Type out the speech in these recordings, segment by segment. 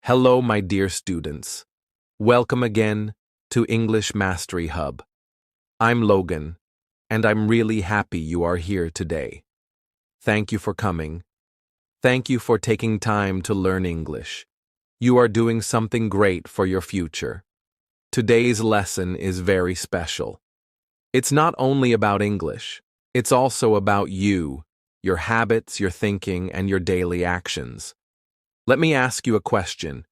Hello, my dear students. Welcome again to English Mastery Hub. I'm Logan, and I'm really happy you are here today. Thank you for coming. Thank you for taking time to learn English. You are doing something great for your future. Today's lesson is very special. It's not only about English, it's also about you, your habits, your thinking, and your daily actions. Let me ask you a question.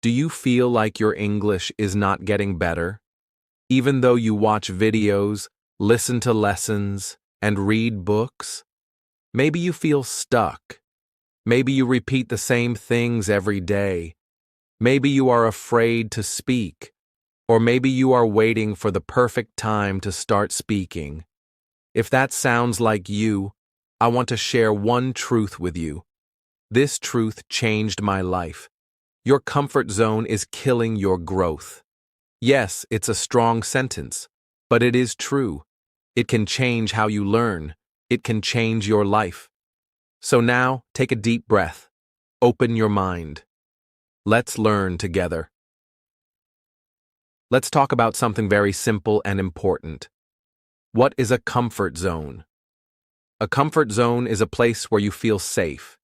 Do you feel like your English is not getting better? Even though you watch videos, listen to lessons, and read books? Maybe you feel stuck. Maybe you repeat the same things every day. Maybe you are afraid to speak. Or maybe you are waiting for the perfect time to start speaking. If that sounds like you, I want to share one truth with you. This truth changed my life. Your comfort zone is killing your growth. Yes, it's a strong sentence, but it is true. It can change how you learn. It can change your life. So now, take a deep breath. Open your mind. Let's learn together. Let's talk about something very simple and important. What is a comfort zone? A comfort zone is a place where you feel safe.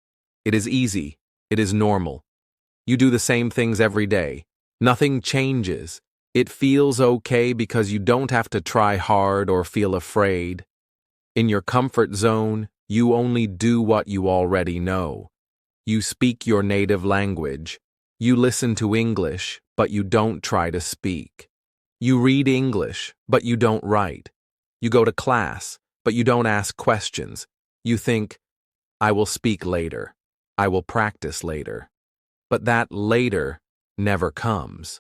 It is easy. It is normal. You do the same things every day. Nothing changes. It feels okay because you don't have to try hard or feel afraid. In your comfort zone, you only do what you already know. You speak your native language. You listen to English, but you don't try to speak. You read English, but you don't write. You go to class, but you don't ask questions. You think, I will speak later. I will practice later. But that later never comes.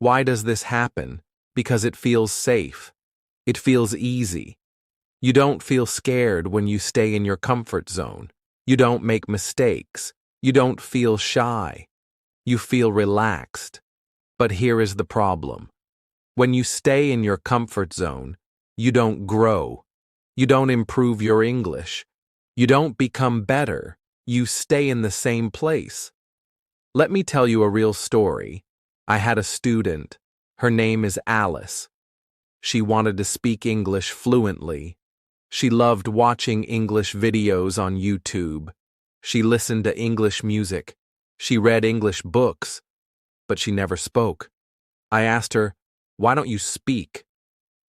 Why does this happen? Because it feels safe. It feels easy. You don't feel scared when you stay in your comfort zone. You don't make mistakes. You don't feel shy. You feel relaxed. But here is the problem. When you stay in your comfort zone, you don't grow. You don't improve your English. You don't become better. You stay in the same place. Let me tell you a real story. I had a student. Her name is Alice. She wanted to speak English fluently. She loved watching English videos on YouTube. She listened to English music. She read English books, but she never spoke. I asked her, "Why don't you speak?"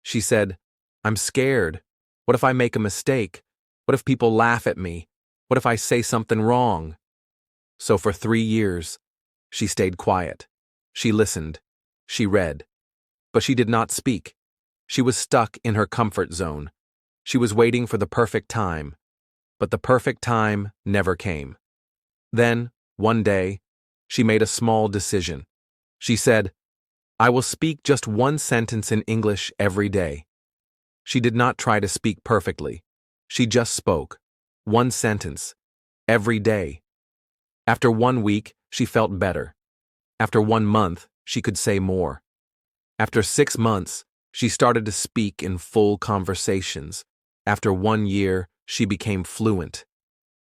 She said, "I'm scared. What if I make a mistake? What if people laugh at me? What if I say something wrong?" So for 3 years, she stayed quiet. She listened. She read. But she did not speak. She was stuck in her comfort zone. She was waiting for the perfect time. But the perfect time never came. Then, one day, she made a small decision. She said, "I will speak just one sentence in English every day." She did not try to speak perfectly. She just spoke. One sentence. Every day. After 1 week, she felt better. After 1 month, she could say more. After 6 months, she started to speak in full conversations. After 1 year, she became fluent.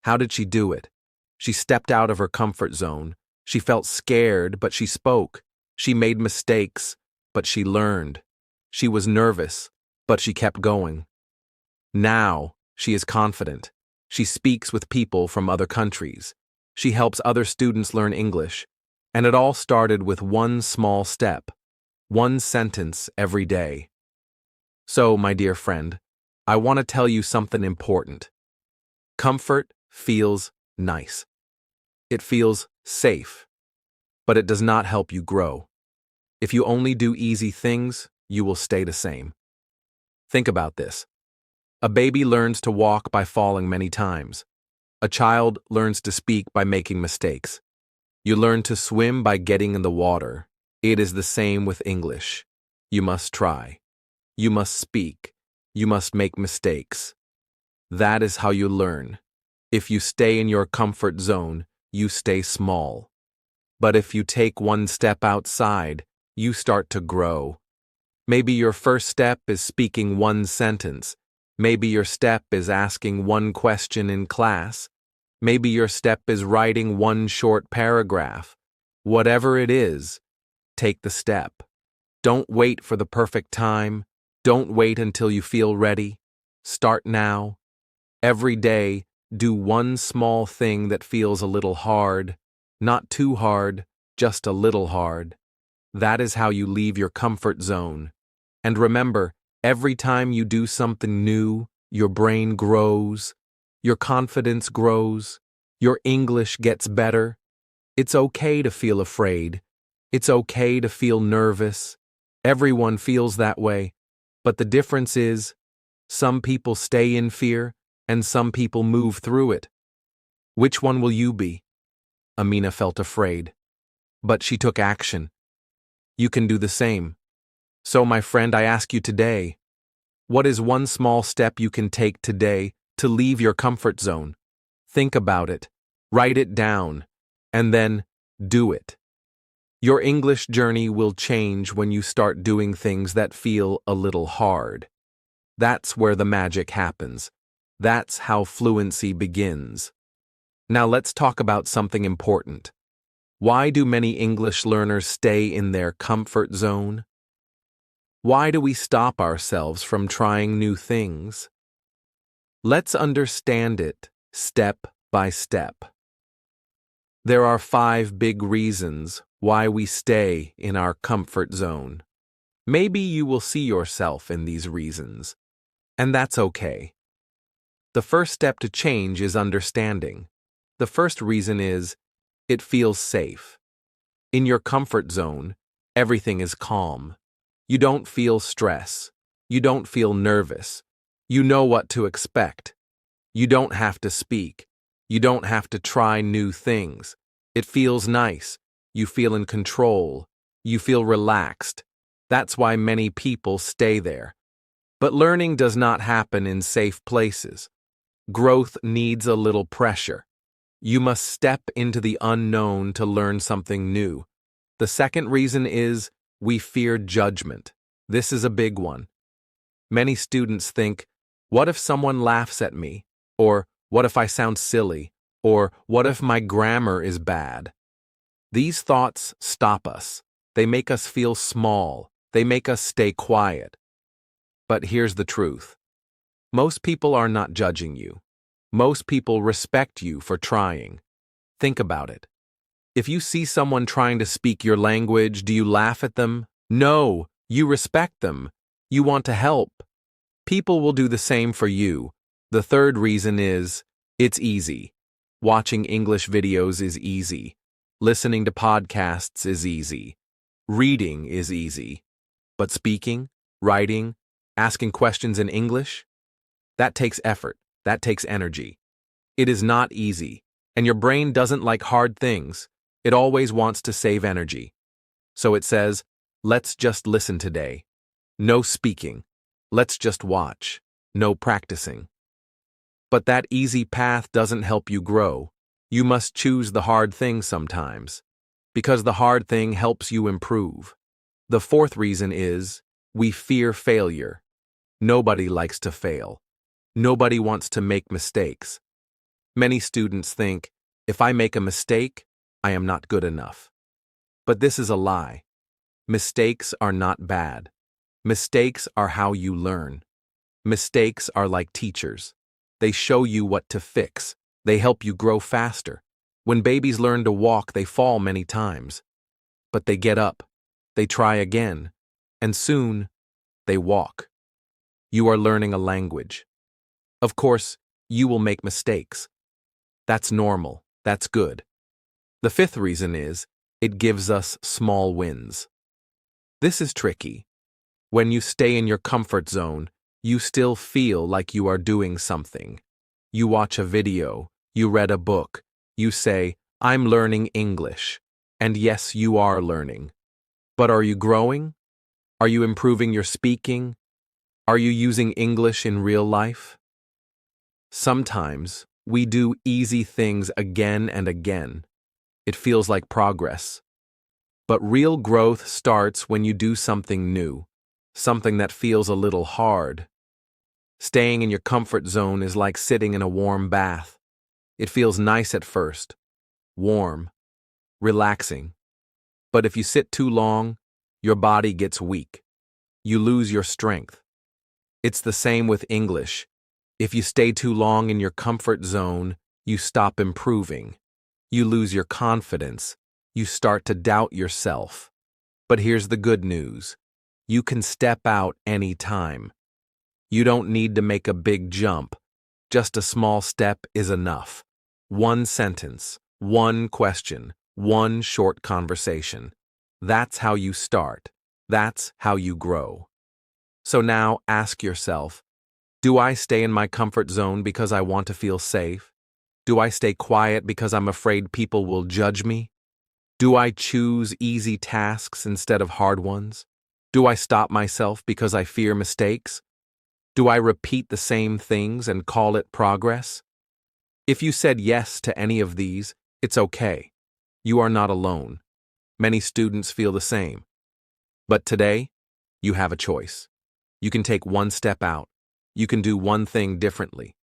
How did she do it? She stepped out of her comfort zone. She felt scared, but she spoke. She made mistakes, but she learned. She was nervous, but she kept going. Now, she is confident. She speaks with people from other countries. She helps other students learn English. And it all started with one small step, one sentence every day. So, my dear friend, I want to tell you something important. Comfort feels nice. It feels safe, but it does not help you grow. If you only do easy things, you will stay the same. Think about this. A baby learns to walk by falling many times. A child learns to speak by making mistakes. You learn to swim by getting in the water. It is the same with English. You must try. You must speak. You must make mistakes. That is how you learn. If you stay in your comfort zone, you stay small. But if you take one step outside, you start to grow. Maybe your first step is speaking one sentence. Maybe your step is asking one question in class. Maybe your step is writing one short paragraph. Whatever it is, take the step. Don't wait for the perfect time. Don't wait until you feel ready. Start now. Every day, do one small thing that feels a little hard. Not too hard, just a little hard. That is how you leave your comfort zone. And remember, every time you do something new, your brain grows, your confidence grows, your English gets better. It's okay to feel afraid. It's okay to feel nervous. Everyone feels that way. But the difference is, some people stay in fear, and some people move through it. Which one will you be? Amina felt afraid. But she took action. You can do the same. So, my friend, I ask you today, what is one small step you can take today to leave your comfort zone? Think about it, write it down, and then do it. Your English journey will change when you start doing things that feel a little hard. That's where the magic happens. That's how fluency begins. Now let's talk about something important. Why do many English learners stay in their comfort zone? Why do we stop ourselves from trying new things? Let's understand it step by step. There are 5 big reasons why we stay in our comfort zone. Maybe you will see yourself in these reasons, and that's okay. The first step to change is understanding. The first reason is, it feels safe. In your comfort zone, everything is calm. You don't feel stress. You don't feel nervous. You know what to expect. You don't have to speak. You don't have to try new things. It feels nice. You feel in control. You feel relaxed. That's why many people stay there. But learning does not happen in safe places. Growth needs a little pressure. You must step into the unknown to learn something new. The second reason is, we fear judgment. This is a big one. Many students think, what if someone laughs at me? Or, what if I sound silly? Or, what if my grammar is bad? These thoughts stop us. They make us feel small. They make us stay quiet. But here's the truth. Most people are not judging you. Most people respect you for trying. Think about it. If you see someone trying to speak your language, do you laugh at them? No, you respect them. You want to help. People will do the same for you. The third reason is, it's easy. Watching English videos is easy. Listening to podcasts is easy. Reading is easy. But speaking, writing, asking questions in English? That takes effort. That takes energy. It is not easy, and your brain doesn't like hard things. It always wants to save energy. So it says, let's just listen today. No speaking. Let's just watch. No practicing. But that easy path doesn't help you grow. You must choose the hard thing sometimes, because the hard thing helps you improve. The fourth reason is, we fear failure. Nobody likes to fail. Nobody wants to make mistakes. Many students think, if I make a mistake, I am not good enough. But this is a lie. Mistakes are not bad. Mistakes are how you learn. Mistakes are like teachers. They show you what to fix. They help you grow faster. When babies learn to walk, they fall many times. But they get up. They try again. And soon, they walk. You are learning a language. Of course, you will make mistakes. That's normal. That's good. The fifth reason is, it gives us small wins. This is tricky. When you stay in your comfort zone, you still feel like you are doing something. You watch a video, you read a book, you say, I'm learning English. And yes, you are learning. But are you growing? Are you improving your speaking? Are you using English in real life? Sometimes, we do easy things again and again. It feels like progress. But real growth starts when you do something new, something that feels a little hard. Staying in your comfort zone is like sitting in a warm bath. It feels nice at first, warm, relaxing. But if you sit too long, your body gets weak. You lose your strength. It's the same with English. If you stay too long in your comfort zone, you stop improving. You lose your confidence. You start to doubt yourself. But here's the good news. You can step out anytime. You don't need to make a big jump. Just a small step is enough. One sentence, one question, one short conversation. That's how you start. That's how you grow. So now ask yourself, do I stay in my comfort zone because I want to feel safe? Do I stay quiet because I'm afraid people will judge me? Do I choose easy tasks instead of hard ones? Do I stop myself because I fear mistakes? Do I repeat the same things and call it progress? If you said yes to any of these, it's okay. You are not alone. Many students feel the same. But today, you have a choice. You can take one step out. You can do one thing differently.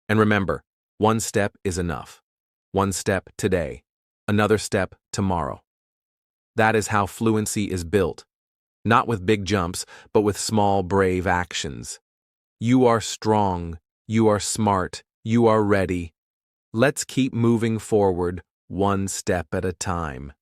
And remember, one step is enough. One step today. Another step tomorrow. That is how fluency is built. Not with big jumps, but with small, brave actions. You are strong. You are smart. You are ready. Let's keep moving forward, one step at a time.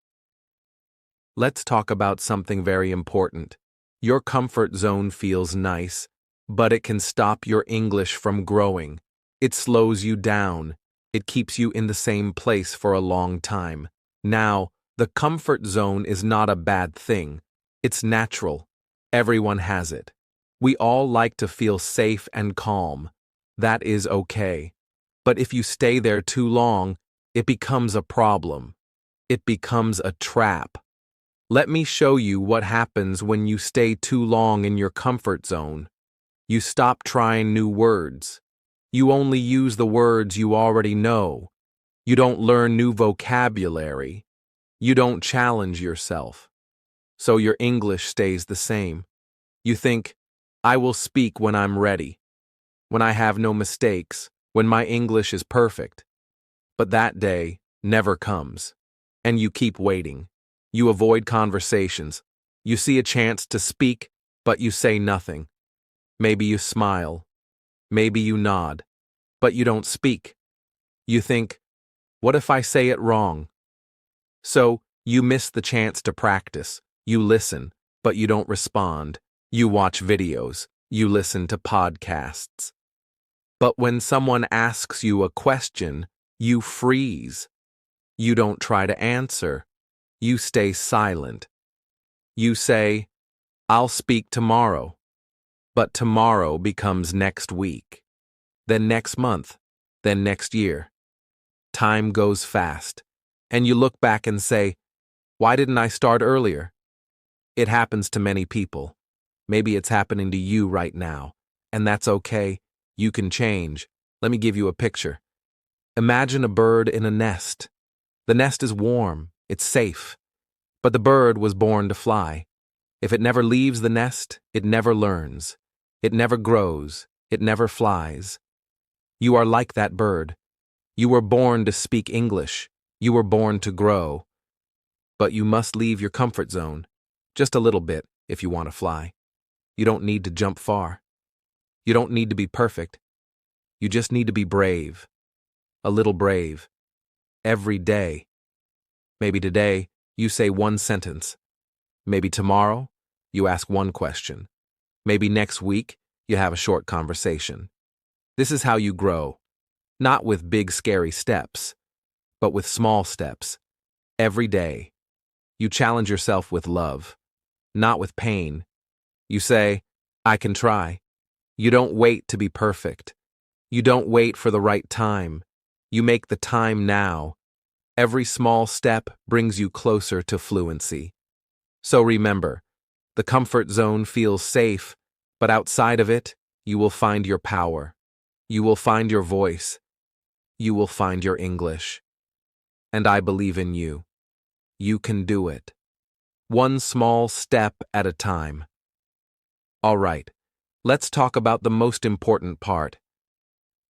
Let's talk about something very important. Your comfort zone feels nice, but it can stop your English from growing. It slows you down. It keeps you in the same place for a long time. Now, the comfort zone is not a bad thing. It's natural. Everyone has it. We all like to feel safe and calm. That is okay. But if you stay there too long, it becomes a problem. It becomes a trap. Let me show you what happens when you stay too long in your comfort zone. You stop trying new words. You only use the words you already know. You don't learn new vocabulary. You don't challenge yourself. So your English stays the same. You think, I will speak when I'm ready, when I have no mistakes, when my English is perfect. But that day never comes. And you keep waiting. You avoid conversations. You see a chance to speak, but you say nothing. Maybe you smile. Maybe you nod. But you don't speak. You think, what if I say it wrong? So you miss the chance to practice. You listen, but you don't respond. You watch videos. You listen to podcasts. But when someone asks you a question, you freeze. You don't try to answer. You stay silent. You say, I'll speak tomorrow. But tomorrow becomes next week, then next month, then next year. Time goes fast, and you look back and say, why didn't I start earlier? It happens to many people. Maybe it's happening to you right now, and that's okay. You can change. Let me give you a picture. Imagine a bird in a nest. The nest is warm, it's safe, but the bird was born to fly. If it never leaves the nest, it never learns. It never grows. It never flies. You are like that bird. You were born to speak English. You were born to grow. But you must leave your comfort zone, just a little bit if you want to fly. You don't need to jump far. You don't need to be perfect. You just need to be brave. A little brave. Every day. Maybe today, you say one sentence. Maybe tomorrow, you ask one question. Maybe next week, you have a short conversation. This is how you grow. Not with big, scary steps, but with small steps. Every day. You challenge yourself with love, not with pain. You say, I can try. You don't wait to be perfect. You don't wait for the right time. You make the time now. Every small step brings you closer to fluency. So remember, the comfort zone feels safe, but outside of it, you will find your power. You will find your voice. You will find your English. And I believe in you. You can do it. One small step at a time. All right, let's talk about the most important part.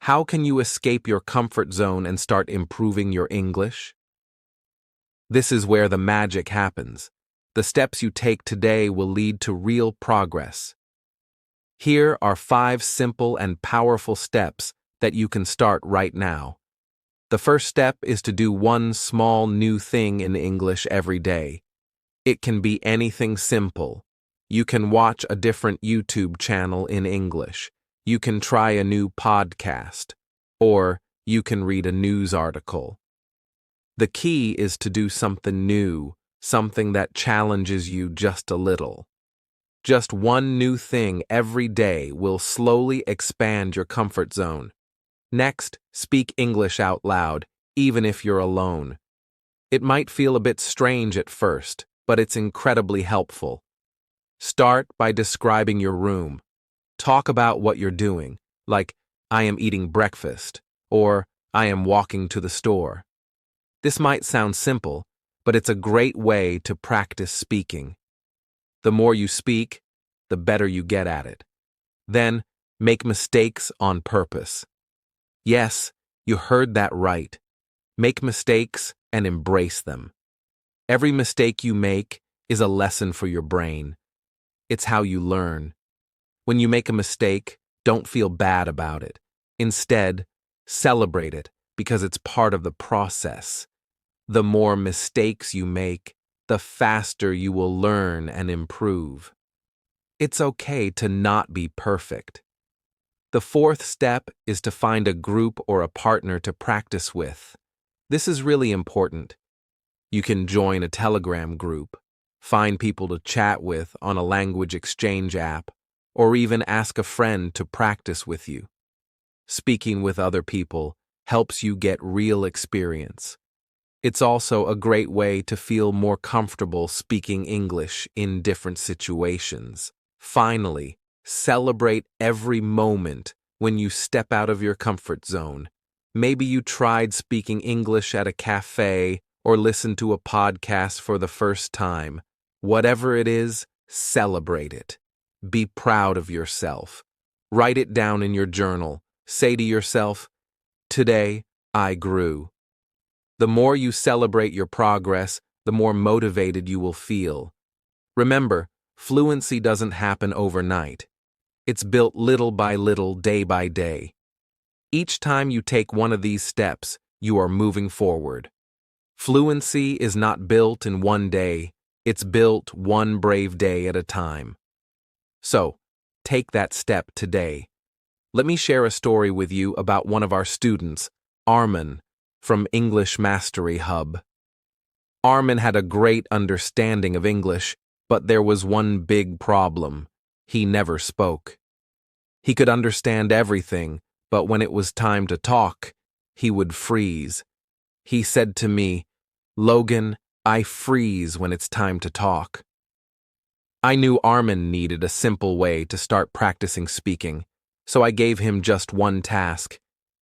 How can you escape your comfort zone and start improving your English? This is where the magic happens. The steps you take today will lead to real progress. Here are 5 simple and powerful steps that you can start right now. The first step is to do one small new thing in English every day. It can be anything simple. You can watch a different YouTube channel in English. You can try a new podcast. Or you can read a news article. The key is to do something new, something that challenges you just a little. Just one new thing every day will slowly expand your comfort zone. Next, speak English out loud, even if you're alone. It might feel a bit strange at first, but it's incredibly helpful. Start by describing your room. Talk about what you're doing, like, I am eating breakfast, or I am walking to the store. This might sound simple, but it's a great way to practice speaking. The more you speak, the better you get at it. Then, make mistakes on purpose. Yes, you heard that right. Make mistakes and embrace them. Every mistake you make is a lesson for your brain. It's how you learn. When you make a mistake, don't feel bad about it. Instead, celebrate it because it's part of the process. The more mistakes you make, the faster you will learn and improve. It's okay to not be perfect. The fourth step is to find a group or a partner to practice with. This is really important. You can join a Telegram group, find people to chat with on a language exchange app, or even ask a friend to practice with you. Speaking with other people helps you get real experience. It's also a great way to feel more comfortable speaking English in different situations. Finally, celebrate every moment when you step out of your comfort zone. Maybe you tried speaking English at a cafe or listened to a podcast for the first time. Whatever it is, celebrate it. Be proud of yourself. Write it down in your journal. Say to yourself, "Today, I grew." The more you celebrate your progress, the more motivated you will feel. Remember, fluency doesn't happen overnight. It's built little by little, day by day. Each time you take one of these steps, you are moving forward. Fluency is not built in one day, it's built one brave day at a time. So, take that step today. Let me share a story with you about one of our students, Armen, from English Mastery Hub. Armen had a great understanding of English, but there was one big problem. He never spoke. He could understand everything, but when it was time to talk, he would freeze. He said to me, "Logan, I freeze when it's time to talk." I knew Armen needed a simple way to start practicing speaking, so I gave him just one task.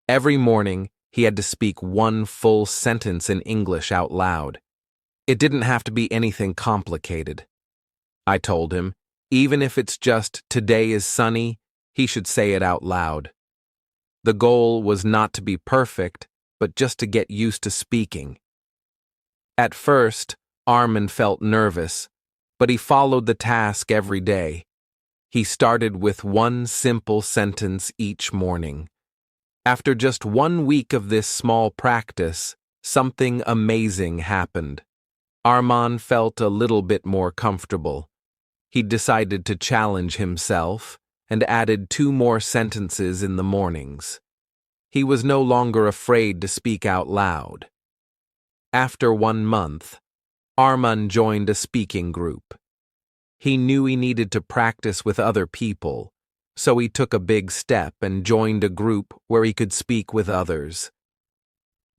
Every morning, he had to speak one full sentence in English out loud. It didn't have to be anything complicated. I told him, even if it's just "today is sunny," he should say it out loud. The goal was not to be perfect, but just to get used to speaking. At first, Armen felt nervous, but he followed the task every day. He started with one simple sentence each morning. After just 1 week of this small practice, something amazing happened. Armen felt a little bit more comfortable. He decided to challenge himself and added 2 more sentences in the mornings. He was no longer afraid to speak out loud. After 1 month, Armen joined a speaking group. He knew he needed to practice with other people, so he took a big step and joined a group where he could speak with others.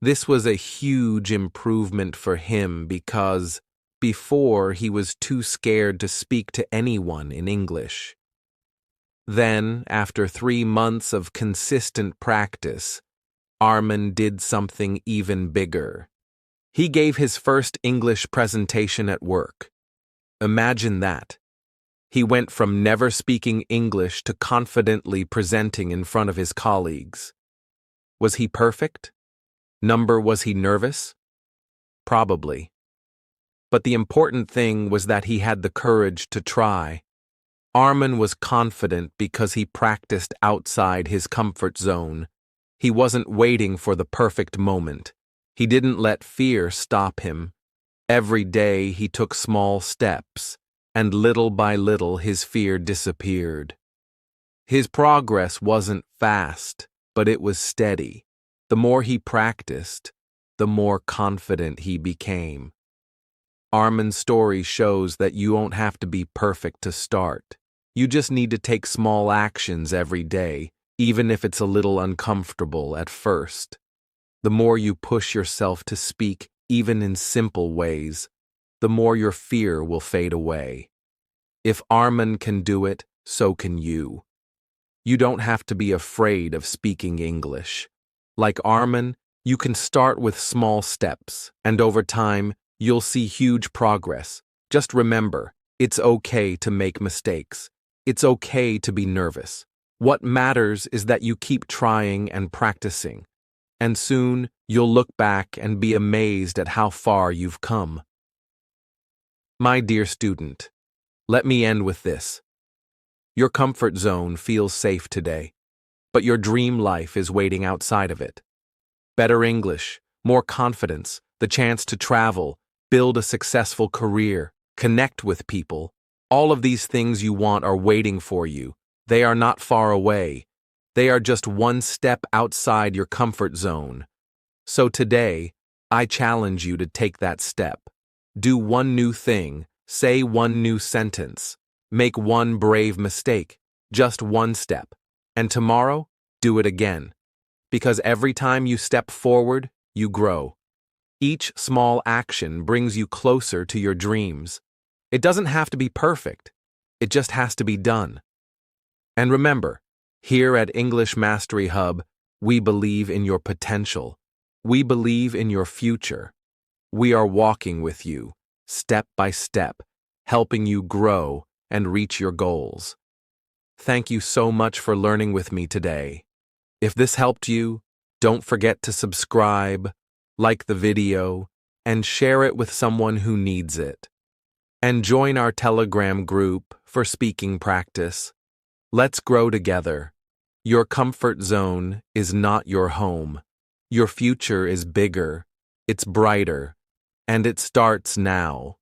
This was a huge improvement for him because before he was too scared to speak to anyone in English. Then, after 3 months of consistent practice, Armen did something even bigger. He gave his first English presentation at work. Imagine that. He went from never speaking English to confidently presenting in front of his colleagues. Was he perfect? Was he nervous? Probably. But the important thing was that he had the courage to try. Armen was confident because he practiced outside his comfort zone. He wasn't waiting for the perfect moment. He didn't let fear stop him. Every day he took small steps, and little by little his fear disappeared. His progress wasn't fast, but it was steady. The more he practiced, the more confident he became. Armen's story shows that you won't have to be perfect to start. You just need to take small actions every day, even if it's a little uncomfortable at first. The more you push yourself to speak, even in simple ways, the more your fear will fade away. If Armen can do it, so can you. You don't have to be afraid of speaking English. Like Armen, you can start with small steps, and over time, you'll see huge progress. Just remember, it's okay to make mistakes. It's okay to be nervous. What matters is that you keep trying and practicing, and soon you'll look back and be amazed at how far you've come. My dear student, let me end with this. Your comfort zone feels safe today, but your dream life is waiting outside of it. Better English, more confidence, the chance to travel, build a successful career, connect with people. All of these things you want are waiting for you. They are not far away. They are just one step outside your comfort zone. So today, I challenge you to take that step. Do one new thing, say one new sentence, make one brave mistake, just one step. And tomorrow, do it again. Because every time you step forward, you grow. Each small action brings you closer to your dreams. It doesn't have to be perfect. It just has to be done. And remember, here at English Mastery Hub, we believe in your potential. We believe in your future. We are walking with you, step by step, helping you grow and reach your goals. Thank you so much for learning with me today. If this helped you, don't forget to subscribe, like the video, and share it with someone who needs it. And join our Telegram group for speaking practice. Let's grow together. Your comfort zone is not your home. Your future is bigger, it's brighter, and it starts now.